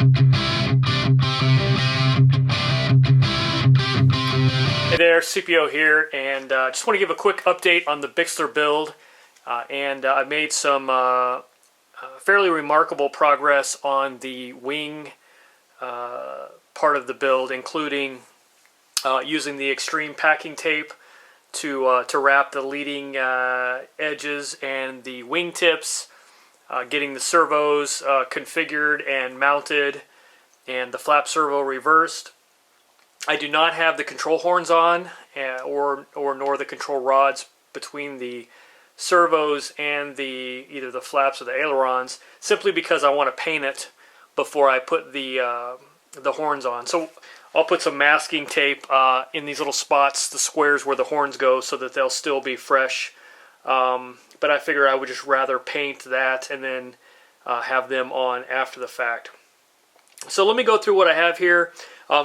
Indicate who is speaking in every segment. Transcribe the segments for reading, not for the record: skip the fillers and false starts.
Speaker 1: Hey there, CPO here, and just want to give a quick update on the Bixler build. I made some fairly remarkable progress on the wing part of the build, including using the extreme packing tape to wrap the leading edges and the wing tips, getting the servos configured and mounted, and the flap servo reversed. I do not have the control horns on, nor the control rods between the servos and either the flaps or the ailerons, simply because I want to paint it before I put the horns on. So I'll put some masking tape in these little spots, the squares where the horns go, so that they'll still be fresh. But I figure I would just rather paint that and then have them on after the fact. So let me go through what I have here.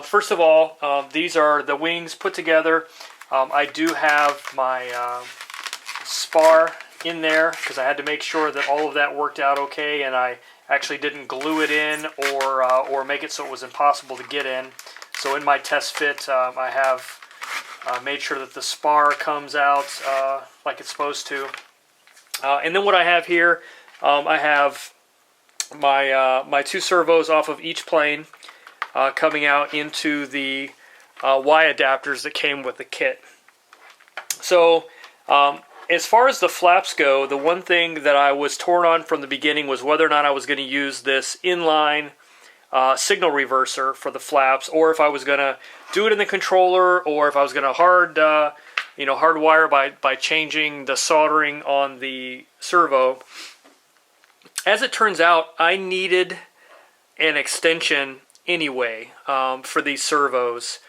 Speaker 1: First of all, these are the wings put together. I do have my spar in there because I had to make sure that all of that worked out okay, and I actually didn't glue it in or make it so it was impossible to get in. So in my test fit, I have made sure that the spar comes out like it's supposed to. And then what I have here, I have my two servos off of each plane coming out into the Y adapters that came with the kit. So as far as the flaps go, the one thing that I was torn on from the beginning was whether or not I was going to use this inline signal reverser for the flaps, or if I was going to do it in the controller, or if I was going to hardwire by changing the soldering on the servo. As it turns out, I needed an extension anyway for these servos.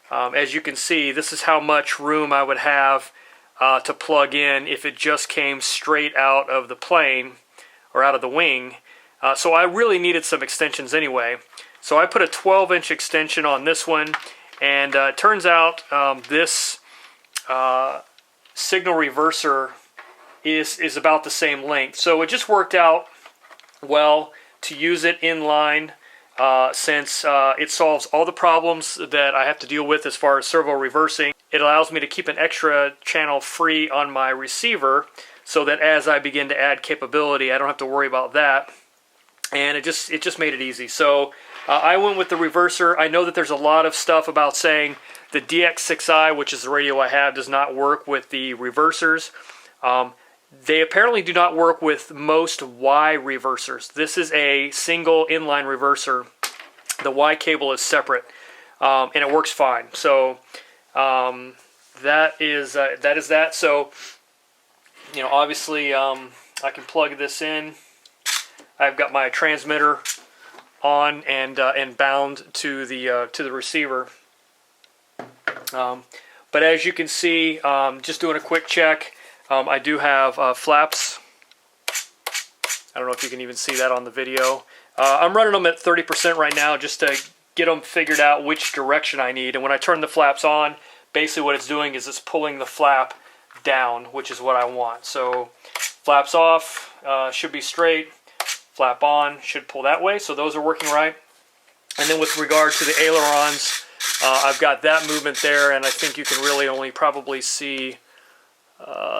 Speaker 1: As you can see, this is how much room I would have to plug in if it just came straight out of the plane or out of the wing. So I really needed some extensions anyway. So I put a 12-inch extension on this one, and it turns out this signal reverser is about the same length. So it just worked out well to use it in line, since it solves all the problems that I have to deal with as far as servo reversing. It allows me to keep an extra channel free on my receiver, so that as I begin to add capability, I don't have to worry about that. And it just made it easy. So I went with the reverser. I know that there's a lot of stuff about saying the DX6i, which is the radio I have, does not work with the reversers. They apparently do not work with most Y reversers. This is a single inline reverser. The Y cable is separate, and it works fine. So that is that. So obviously, I can plug this in. I've got my transmitter on and bound to the receiver. But as you can see, just doing a quick check. I do have flaps. I don't know if you can even see that on the video. I'm running them at 30% right now just to get them figured out which direction I need. And when I turn the flaps on, basically what it's doing is it's pulling the flap down, which is what I want. So flaps off, should be straight. Flap on, should pull that way. So those are working right. And then with regard to the ailerons, I've got that movement there, and I think you can really only probably see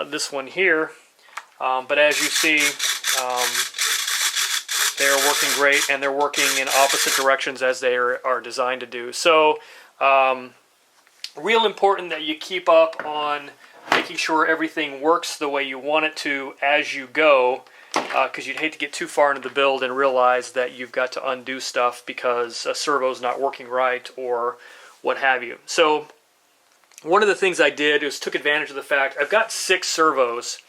Speaker 1: this one here, but as you see, they're working great, and they're working in opposite directions as they are designed to do. So real important that you keep up on making sure everything works the way you want it to as you go, because you'd hate to get too far into the build and realize that you've got to undo stuff because a servo's not working right or what have you. So one of the things I did is took advantage of the fact I've got 6 servos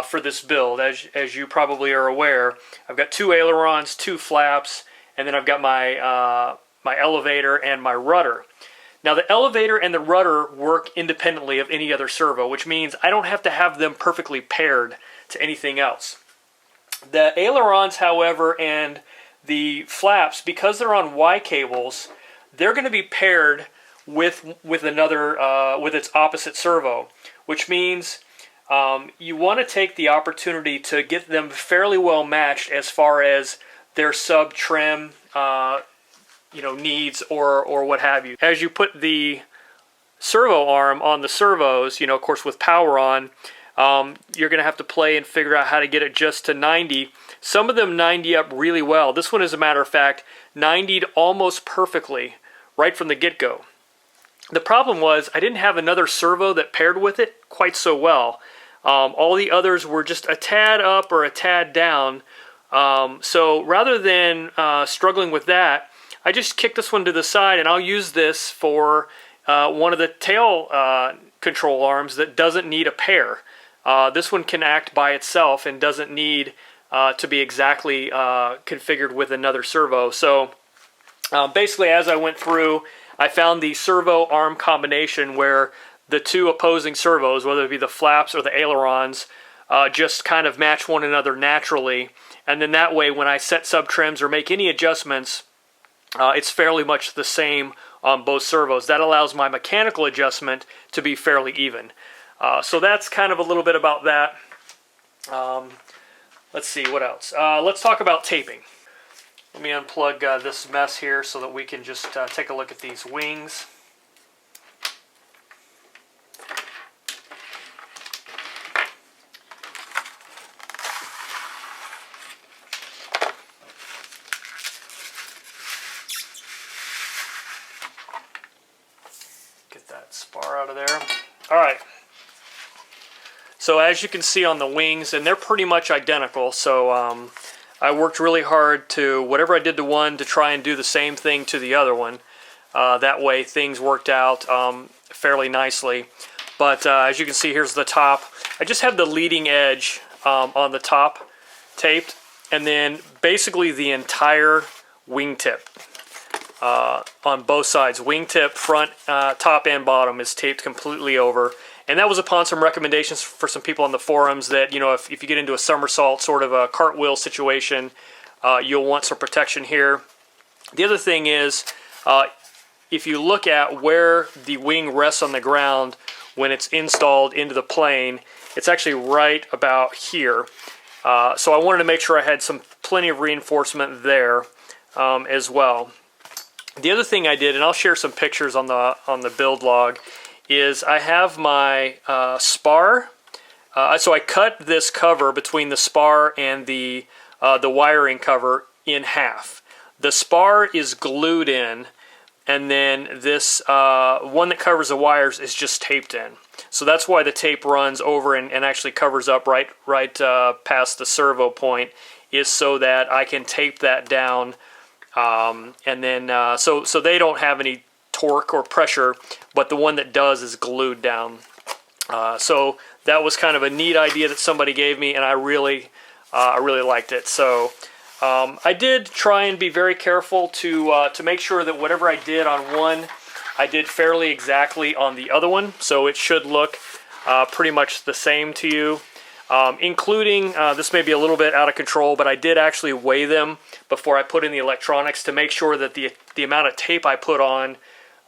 Speaker 1: for this build. As you probably are aware, I've got 2 ailerons, 2 flaps, and then I've got my my elevator and my rudder. Now the elevator and the rudder work independently of any other servo, which means I don't have to have them perfectly paired to anything else. The ailerons, however, and the flaps, because they're on Y cables, they're going to be paired with another with its opposite servo, which means you want to take the opportunity to get them fairly well matched as far as their sub trim needs or what have you. As you put the servo arm on the servos, of course with power on, you're going to have to play and figure out how to get it just to 90. Some of them 90 up really well. This one, as a matter of fact, 90'd almost perfectly right from the get-go. The problem was I didn't have another servo that paired with it quite so well. All the others were just a tad up or a tad down. So rather than struggling with that, I just kicked this one to the side, and I'll use this for one of the tail control arms that doesn't need a pair. This one can act by itself and doesn't need to be exactly configured with another servo. So basically, as I went through, I found the servo arm combination where the two opposing servos, whether it be the flaps or the ailerons, just kind of match one another naturally. And then that way, when I set sub-trims or make any adjustments, it's fairly much the same on both servos. That allows my mechanical adjustment to be fairly even. So that's kind of a little bit about that. Let's see, what else? Let's talk about taping. Let me unplug this mess here so that we can just take a look at these wings. Get that spar out of there. All right. So as you can see on the wings, and they're pretty much identical, so I worked really hard to, whatever I did to one, to try and do the same thing to the other one. That way things worked out fairly nicely. But as you can see, here's the top. I just have the leading edge on the top taped, and then basically the entire wingtip on both sides. Wingtip, front, top and bottom is taped completely over. And that was upon some recommendations for some people on the forums that, if you get into a somersault sort of a cartwheel situation, you'll want some protection here. The other thing is, if you look at where the wing rests on the ground when it's installed into the plane, it's actually right about here. So I wanted to make sure I had plenty of reinforcement there as well. The other thing I did, and I'll share some pictures on the build log, is I have my spar. So I cut this cover between the spar and the wiring cover in half. The spar is glued in, and then this one that covers the wires is just taped in. So that's why the tape runs over and actually covers up right past the servo point, is so that I can tape that down, and then so they don't have any torque or pressure, but the one that does is glued down. So that was kind of a neat idea that somebody gave me, and I really liked it. So I did try and be very careful to make sure that whatever I did on one, I did fairly exactly on the other one, so it should look pretty much the same to you. Including, this may be a little bit out of control, but I did actually weigh them before I put in the electronics to make sure that the amount of tape I put on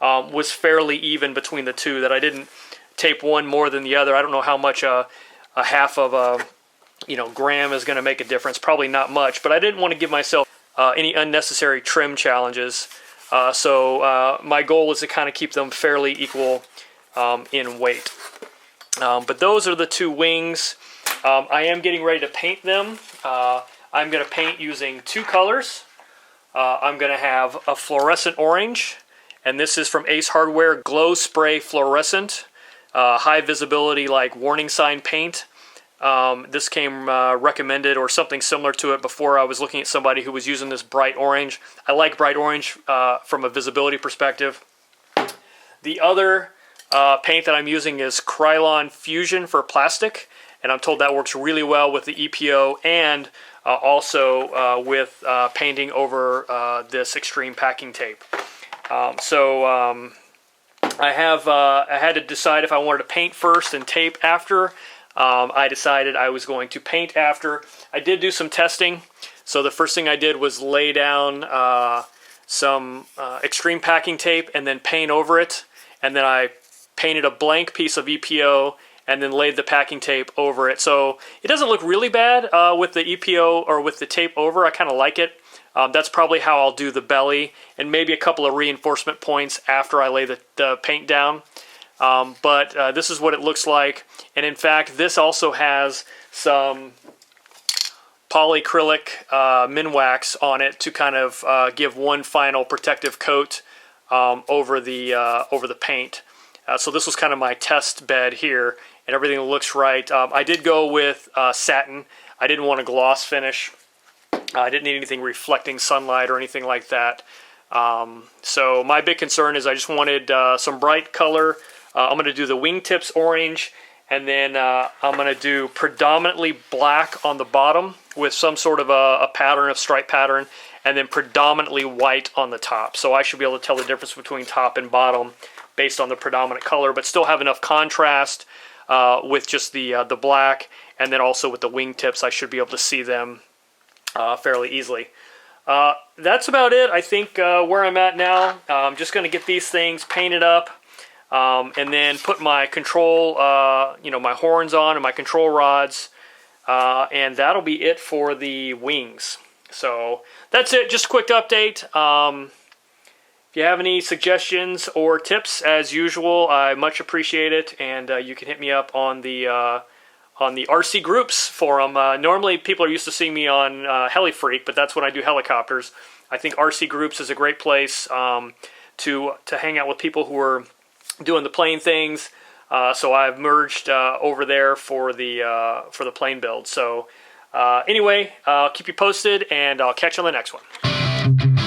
Speaker 1: was fairly even between the two, that I didn't tape one more than the other. I don't know how much a half of a gram is going to make a difference. Probably not much, but I didn't want to give myself any unnecessary trim challenges. So my goal is to kind of keep them fairly equal in weight. But those are the two wings. I am getting ready to paint them. I'm going to paint using two colors. I'm going to have a fluorescent orange, and this is from Ace Hardware Glow Spray Fluorescent, high visibility like warning sign paint. This came recommended or something similar to it before I was looking at somebody who was using this bright orange. I like bright orange from a visibility perspective. The other paint that I'm using is Krylon Fusion for plastic, and I'm told that works really well with the EPO and also with painting over this extreme packing tape. I had to decide if I wanted to paint first and tape after. I decided I was going to paint after. I did do some testing. So the first thing I did was lay down some extreme packing tape and then paint over it. And then I painted a blank piece of EPO and then laid the packing tape over it. So it doesn't look really bad with the EPO or with the tape over. I kind of like it. That's probably how I'll do the belly, and maybe a couple of reinforcement points after I lay the paint down. But this is what it looks like, and in fact this also has some polyacrylic Minwax on it to kind of give one final protective coat over the paint. So this was kind of my test bed here, and everything looks right. I did go with satin. I didn't want a gloss finish. I didn't need anything reflecting sunlight or anything like that. So my big concern is I just wanted some bright color. I'm going to do the wingtips orange, and then I'm going to do predominantly black on the bottom with some sort of a pattern, of stripe pattern, and then predominantly white on the top. So I should be able to tell the difference between top and bottom based on the predominant color, but still have enough contrast with just the black, and then also with the wingtips I should be able to see them fairly easily. That's about it, I think, where I'm at now. I'm just going to get these things painted up, and then put my control, my horns on and my control rods, and that'll be it for the wings. So that's it, just a quick update. If you have any suggestions or tips, as usual, I much appreciate it, and you can hit me up on the RC Groups forum. Normally people are used to seeing me on HeliFreak, but that's when I do helicopters. I think RC Groups is a great place to hang out with people who are doing the plane things. So I've merged over there for the plane build. So anyway, I'll keep you posted, and I'll catch you on the next one.